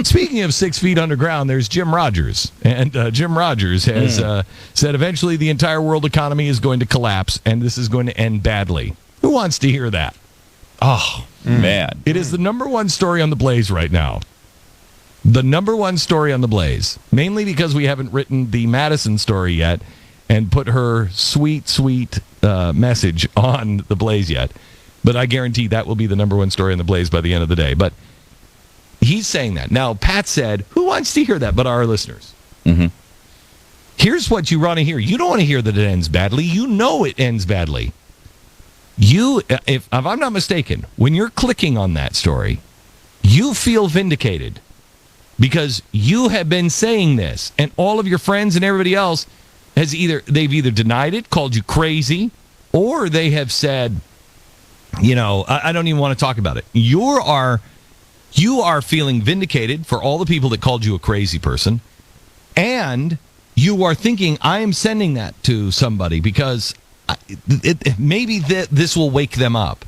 Speaking of 6 feet underground, there's Jim Rogers. And Jim Rogers has said eventually the entire world economy is going to collapse and this is going to end badly. Who wants to hear that? Oh, man. It is the number one story on the Blaze right now. The number one story on the Blaze. Mainly because we haven't written the Madison story yet and put her sweet, sweet message on the Blaze yet. But I guarantee that will be the number one story on the Blaze by the end of the day. But he's saying that. Now, Pat said, who wants to hear that but our listeners? Mm-hmm. Here's what you want to hear. You don't want to hear that it ends badly. You know it ends badly. You, if I'm not mistaken, when you're clicking on that story, you feel vindicated because you have been saying this, and all of your friends and everybody else they've either denied it, called you crazy, or they have said, I don't even want to talk about it. You are feeling vindicated for all the people that called you a crazy person, and you are thinking, I am sending that to somebody because maybe this will wake them up.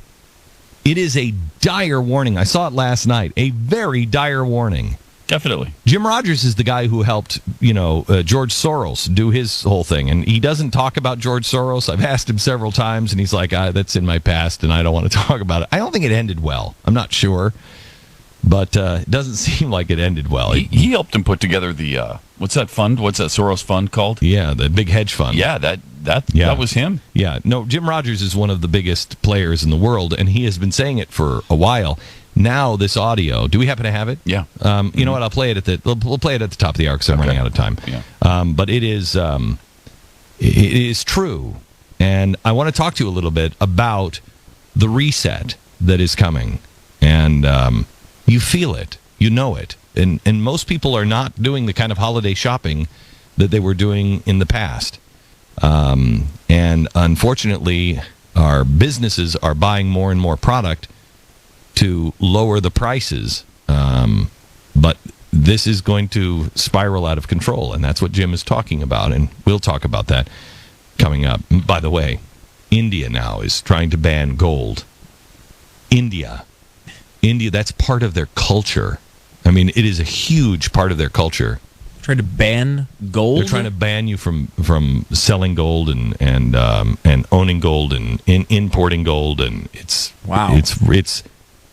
It is a dire warning. I saw it last night. A very dire warning. Definitely. Jim Rogers is the guy who helped, George Soros do his whole thing. And he doesn't talk about George Soros. I've asked him several times, and he's like, that's in my past, and I don't want to talk about it. I don't think it ended well. I'm not sure. But it doesn't seem like it ended well. He helped him put together the, what's that fund? What's that Soros fund called? Yeah, the big hedge fund. Yeah, that was him. Yeah, no, Jim Rogers is one of the biggest players in the world, and he has been saying it for a while. Now, this audio, do we happen to have it? Yeah. You know what, I'll play it we'll play it at the top of the hour because I'm running out of time. Yeah. But it is true, and I want to talk to you a little bit about the reset that is coming, and you feel it, you know it, and most people are not doing the kind of holiday shopping that they were doing in the past, and unfortunately, our businesses are buying more and more product to lower the prices, but this is going to spiral out of control, and that's what Jim is talking about, and we'll talk about that coming up. By the way, India now is trying to ban gold. India, that's part of their culture. I mean, it is a huge part of their culture. Trying to ban gold? They're trying to ban you from selling gold and owning gold and importing gold, and it's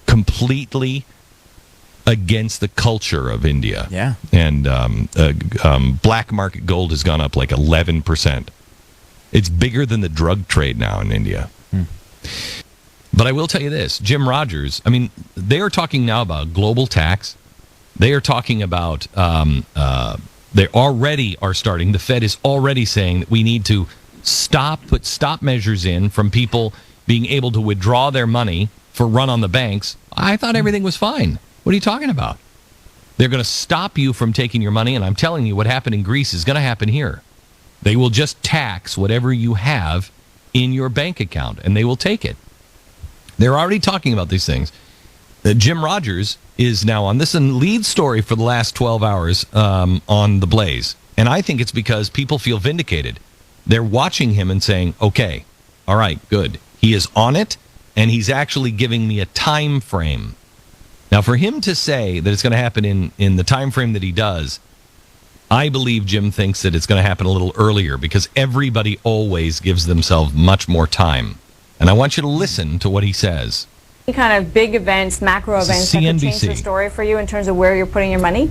completely against the culture of India. Yeah. And black market gold has gone up like 11%. It's bigger than the drug trade now in India. But I will tell you this, Jim Rogers, I mean, they are talking now about global tax. They are talking about, they already are starting, the Fed is already saying that we need to put stop measures in from people being able to withdraw their money for run on the banks. I thought everything was fine. What are you talking about? They're going to stop you from taking your money, and I'm telling you what happened in Greece is going to happen here. They will just tax whatever you have in your bank account, and they will take it. They're already talking about these things. Jim Rogers is now on this and lead story for the last 12 hours on The Blaze. And I think it's because people feel vindicated. They're watching him and saying, okay, all right, good. He is on it, and he's actually giving me a time frame. Now, for him to say that it's going to happen in the time frame that he does, I believe Jim thinks that it's going to happen a little earlier because everybody always gives themselves much more time. And I want you to listen to what he says. Any kind of big events, macro events that could change the story for you in terms of where you're putting your money?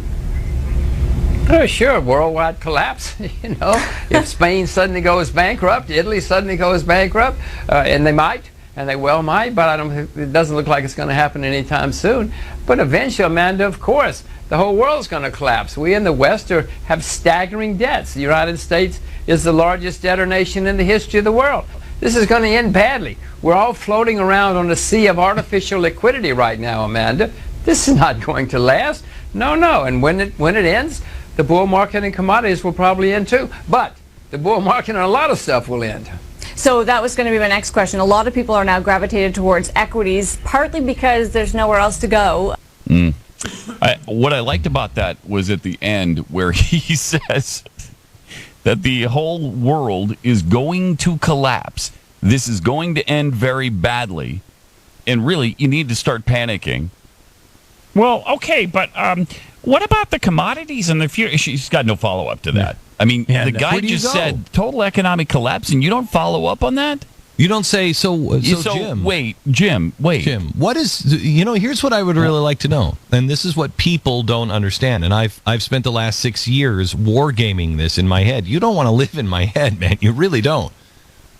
Sure, worldwide collapse. If Spain suddenly goes bankrupt, Italy suddenly goes bankrupt, and they might, and they well might, but it doesn't look like it's going to happen anytime soon. But eventually, Amanda, of course, the whole world's going to collapse. We in the West have staggering debts. The United States is the largest debtor nation in the history of the world. This is going to end badly. We're all floating around on a sea of artificial liquidity right now, Amanda. This is not going to last. No. And when it ends, the bull market in commodities will probably end too. But the bull market on a lot of stuff will end. So that was going to be my next question. A lot of people are now gravitated towards equities, partly because there's nowhere else to go. What I liked about that was at the end where he says that the whole world is going to collapse. This is going to end very badly. And really, you need to start panicking. Well, okay, but What about the commodities and the future? She's got no follow-up to that. I mean, the guy Where do you just go? said total economic collapse, and you don't follow up on that? You don't say, so Jim. Jim, wait. Jim, what is, here's what I would really like to know. And this is what people don't understand. And I've spent the last 6 years wargaming this in my head. You don't want to live in my head, man. You really don't.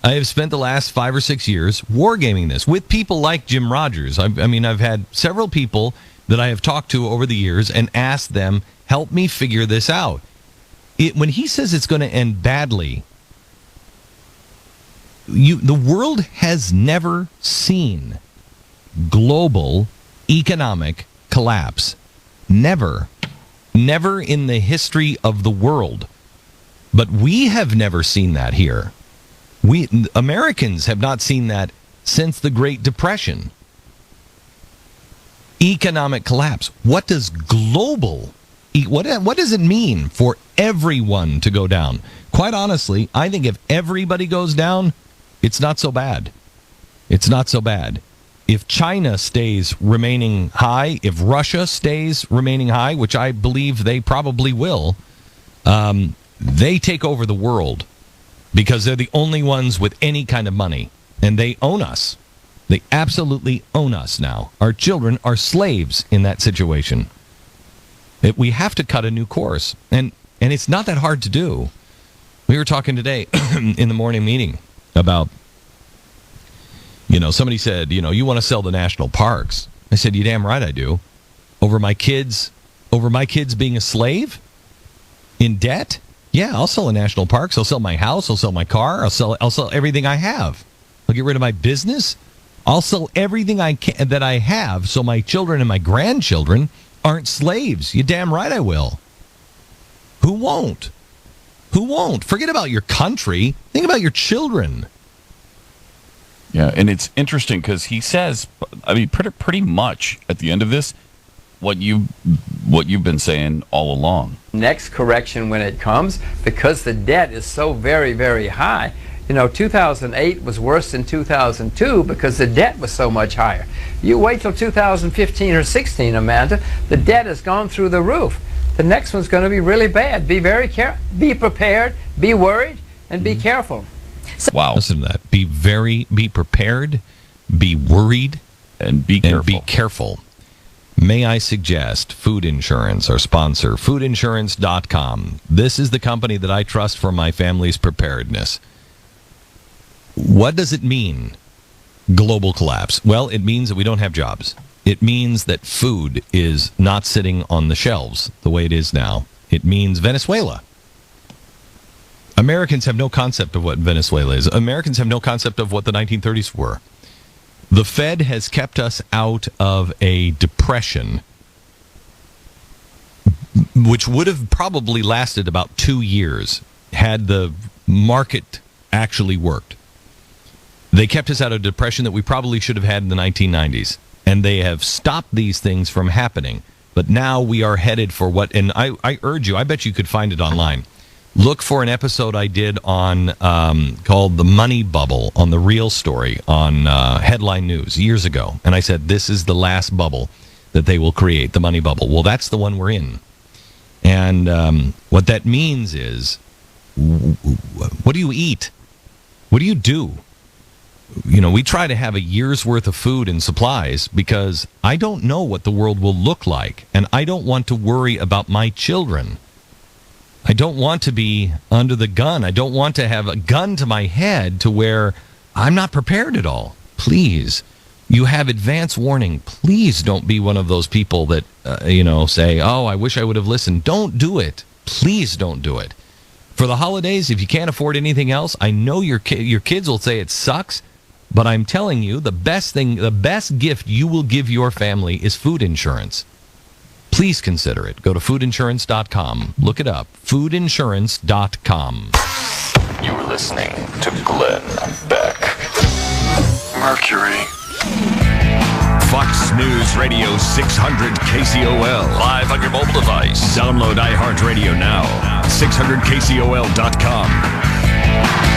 I have spent the last 5 or 6 years wargaming this with people like Jim Rogers. I've had several people that I have talked to over the years and asked them, help me figure this out. When he says it's going to end badly, the world has never seen global economic collapse. Never. Never in the history of the world. But we have never seen that here. Americans have not seen that since the Great Depression. Economic collapse. What does global, what does it mean for everyone to go down? Quite honestly, I think if everybody goes down, it's not so bad. It's not so bad. If China stays remaining high, if Russia stays remaining high, which I believe they probably will, they take over the world because they're the only ones with any kind of money, and they own us. They absolutely own us now. Our children are slaves in that situation. We have to cut a new course, and it's not that hard to do. We were talking today in the morning meeting about, somebody said, you want to sell the national parks. I said, you damn right I do. Over my kids being a slave? In debt? Yeah, I'll sell the national parks. I'll sell my house. I'll sell my car. I'll sell everything I have. I'll get rid of my business. I'll sell everything that I have so my children and my grandchildren aren't slaves. You damn right I will. Who won't? Who won't? Forget about your country. Think about your children. Yeah, and it's interesting because he says, pretty much at the end of this, what you've been saying all along. Next correction when it comes, because the debt is so very, very high. 2008 was worse than 2002 because the debt was so much higher. You wait till 2015 or 16, Amanda, the debt has gone through the roof. The next one's going to be really bad. Be very careful, be prepared, be worried, and be careful. Wow. Listen to that. Be prepared, be worried, and be careful. May I suggest Food Insurance, our sponsor, foodinsurance.com. This is the company that I trust for my family's preparedness. What does it mean, global collapse? Well, it means that we don't have jobs. It means that food is not sitting on the shelves the way it is now. It means Venezuela. Americans have no concept of what Venezuela is. Americans have no concept of what the 1930s were. The Fed has kept us out of a depression, which would have probably lasted about 2 years had the market actually worked. They kept us out of depression that we probably should have had in the 1990s, and they have stopped these things from happening. But now we are headed for what, and I urge you, I bet you could find it online. Look for an episode I did on called The Money Bubble on The Real Story on Headline News years ago. And I said, this is the last bubble that they will create, the money bubble. Well, that's the one we're in. And what that means is, what do you eat? What do you do? We try to have a year's worth of food and supplies because I don't know what the world will look like. And I don't want to worry about my children. I don't want to be under the gun. I don't want to have a gun to my head to where I'm not prepared at all. Please, you have advance warning. Please don't be one of those people that, say, oh, I wish I would have listened. Don't do it. Please don't do it. For the holidays, if you can't afford anything else, I know your kids will say it sucks, but I'm telling you, the best gift you will give your family is food insurance. Please consider it. Go to foodinsurance.com. Look it up. Foodinsurance.com. You're listening to Glenn Beck. Mercury. Fox News Radio 600 KCOL. Live on your mobile device. Download iHeartRadio now. 600KCOL.com.